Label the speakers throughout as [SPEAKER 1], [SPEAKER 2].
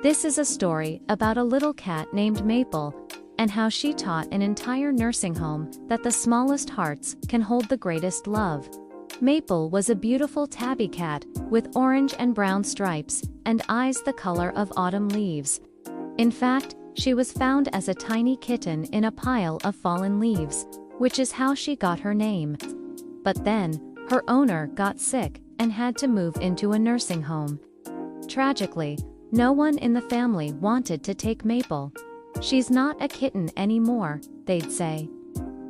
[SPEAKER 1] This is a story about a little cat named Maple, and how she taught an entire nursing home that the smallest hearts can hold the greatest love. Maple was a beautiful tabby cat with orange and brown stripes and eyes the color of autumn leaves. In fact, she was found as a tiny kitten in a pile of fallen leaves, which is how she got her name. But then, her owner got sick and had to move into a nursing home. Tragically, no one in the family wanted to take Maple. "She's not a kitten anymore," they'd say.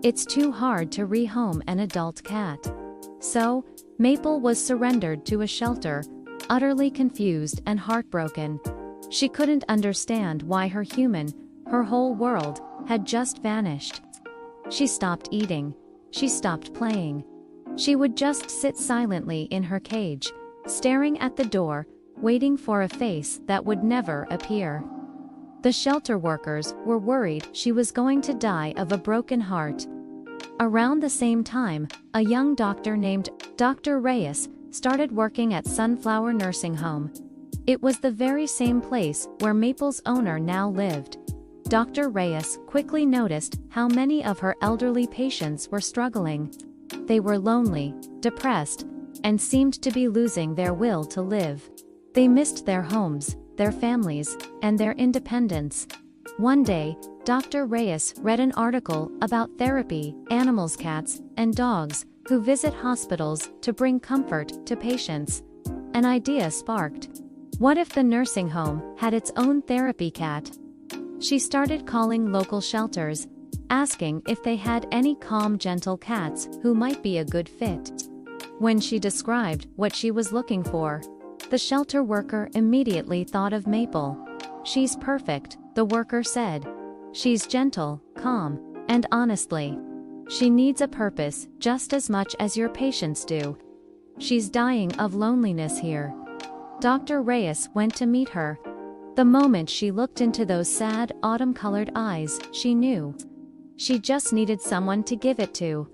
[SPEAKER 1] "It's too hard to rehome an adult cat." So, Maple was surrendered to a shelter, utterly confused and heartbroken. She couldn't understand why her whole world, had just vanished. She stopped eating. She stopped playing. She would just sit silently in her cage, staring at the door, waiting for a face that would never appear. The shelter workers were worried she was going to die of a broken heart. Around the same time, a young doctor named Dr. Reyes started working at Sunflower Nursing Home. It was the very same place where Maple's owner now lived. Dr. Reyes quickly noticed how many of her elderly patients were struggling. They were lonely, depressed, and seemed to be losing their will to live. They missed their homes, their families, and their independence. One day, Dr. Reyes read an article about therapy, animals, cats, and dogs, who visit hospitals to bring comfort to patients. An idea sparked. What if the nursing home had its own therapy cat? She started calling local shelters, asking if they had any calm, gentle cats who might be a good fit. When she described what she was looking for, the shelter worker immediately thought of Maple. "She's perfect," the worker said. "She's gentle, calm, and honestly, she needs a purpose just as much as your patients do. She's dying of loneliness here." Dr. Reyes went to meet her. The moment she looked into those sad, autumn-colored eyes, she knew. She just needed someone to give it to.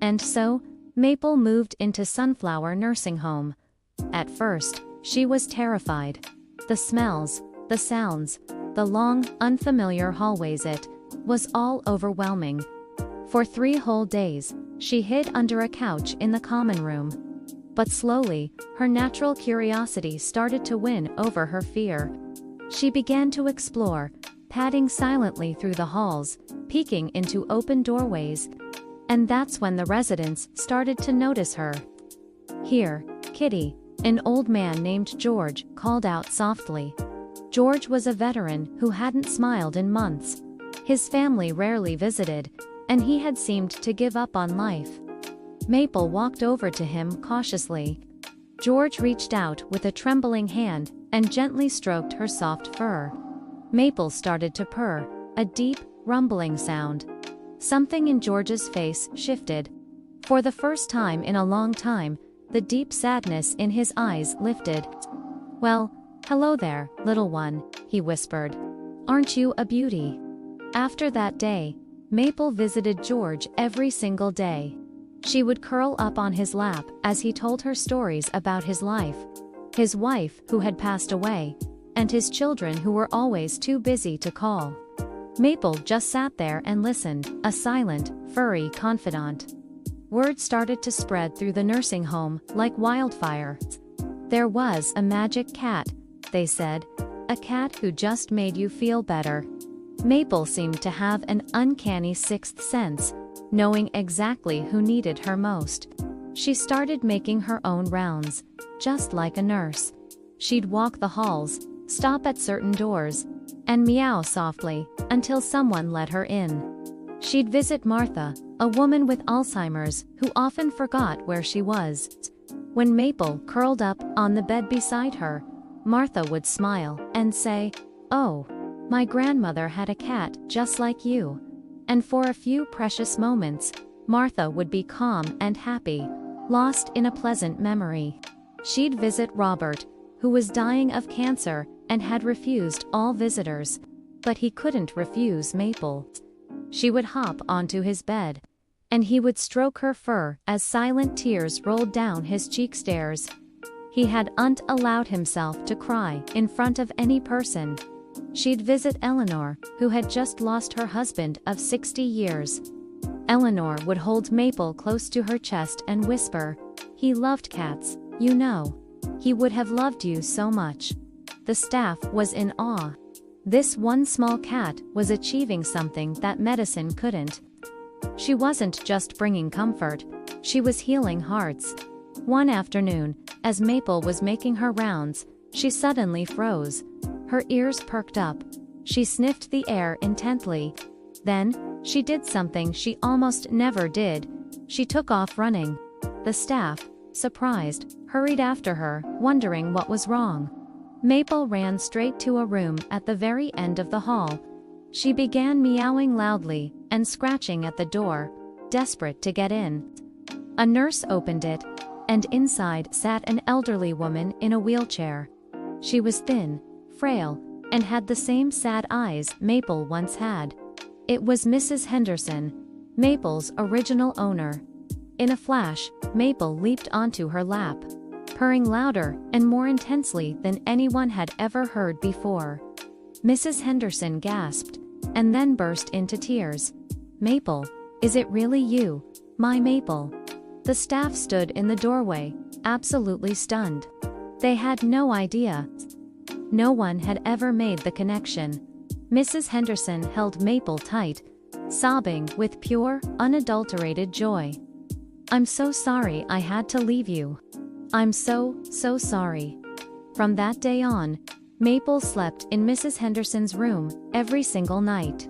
[SPEAKER 1] And so, Maple moved into Sunflower Nursing Home. At first, she was terrified. The smells, the sounds, the long, unfamiliar hallways, it was all overwhelming. For 3 whole days, she hid under a couch in the common room. But slowly, her natural curiosity started to win over her fear. She began to explore, padding silently through the halls, peeking into open doorways. And that's when the residents started to notice her. "Here, kitty," an old man named George called out softly. George was a veteran who hadn't smiled in months. His family rarely visited, and he had seemed to give up on life. Maple walked over to him cautiously. George reached out with a trembling hand and gently stroked her soft fur. Maple started to purr, a deep, rumbling sound. Something in George's face shifted. For the first time in a long time, the deep sadness in his eyes lifted. "Well, hello there, little one," he whispered. "Aren't you a beauty?" After that day, Maple visited George every single day. She would curl up on his lap as he told her stories about his life, his wife who had passed away, and his children who were always too busy to call. Maple just sat there and listened, a silent, furry confidant. Word started to spread through the nursing home like wildfire. There was a magic cat, they said, a cat who just made you feel better. Maple seemed to have an uncanny sixth sense, knowing exactly who needed her most. She started making her own rounds, just like a nurse. She'd walk the halls, stop at certain doors, and meow softly until someone let her in. She'd visit Martha, a woman with Alzheimer's who often forgot where she was. When Maple curled up on the bed beside her, Martha would smile and say, "Oh, my grandmother had a cat just like you." And for a few precious moments, Martha would be calm and happy, lost in a pleasant memory. She'd visit Robert, who was dying of cancer and had refused all visitors. But he couldn't refuse Maple. She would hop onto his bed, and he would stroke her fur as silent tears rolled down his cheek stairs. He hadn't allowed himself to cry in front of any person. She'd visit Eleanor, who had just lost her husband of 60 years. Eleanor would hold Maple close to her chest and whisper, "He loved cats, you know. He would have loved you so much." The staff was in awe. This one small cat was achieving something that medicine couldn't. She wasn't just bringing comfort, she was healing hearts. One afternoon, as Maple was making her rounds, she suddenly froze. Her ears perked up. She sniffed the air intently. Then, she did something she almost never did. She took off running. The staff, surprised, hurried after her, wondering what was wrong. Maple ran straight to a room at the very end of the hall. She began meowing loudly and scratching at the door, desperate to get in. A nurse opened it, and inside sat an elderly woman in a wheelchair. She was thin, frail, and had the same sad eyes Maple once had. It was Mrs. Henderson, Maple's original owner. In a flash, Maple leaped onto her lap, purring louder and more intensely than anyone had ever heard before. Mrs. Henderson gasped, and then burst into tears. "Maple, is it really you, my Maple?" The staff stood in the doorway, absolutely stunned. They had no idea. No one had ever made the connection. Mrs. Henderson held Maple tight, sobbing with pure, unadulterated joy. "I'm so sorry I had to leave you. I'm so sorry." From that day on, Maple slept in Mrs. Henderson's room every single night.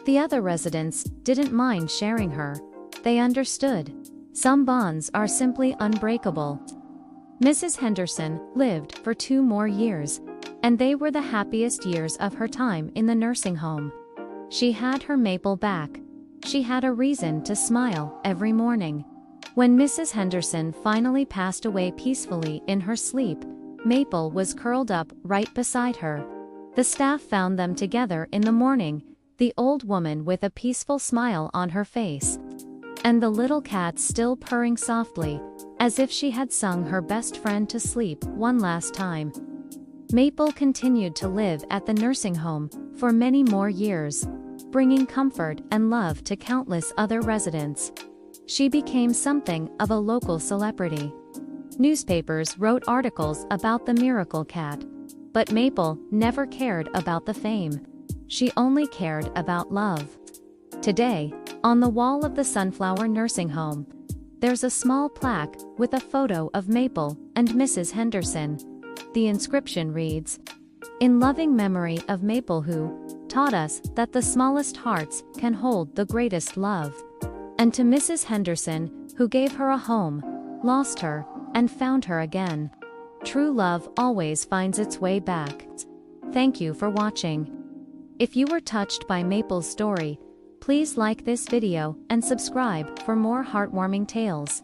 [SPEAKER 1] The other residents didn't mind sharing her. They understood. Some bonds are simply unbreakable. Mrs. Henderson lived for 2 more years, and they were the happiest years of her time in the nursing home. She had her Maple back. She had a reason to smile every morning. When Mrs. Henderson finally passed away peacefully in her sleep, Maple was curled up right beside her. The staff found them together in the morning, the old woman with a peaceful smile on her face, and the little cat still purring softly, as if she had sung her best friend to sleep one last time. Maple continued to live at the nursing home for many more years, bringing comfort and love to countless other residents. She became something of a local celebrity. Newspapers wrote articles about the miracle cat, but Maple never cared about the fame. She only cared about love. Today, on the wall of the Sunflower Nursing Home, there's a small plaque with a photo of Maple and Mrs. Henderson. The inscription reads, "In loving memory of Maple, who taught us that the smallest hearts can hold the greatest love. And to Mrs. Henderson, who gave her a home, lost her, and found her again. True love always finds its way back." Thank you for watching. If you were touched by Maple's story, please like this video and subscribe for more heartwarming tales.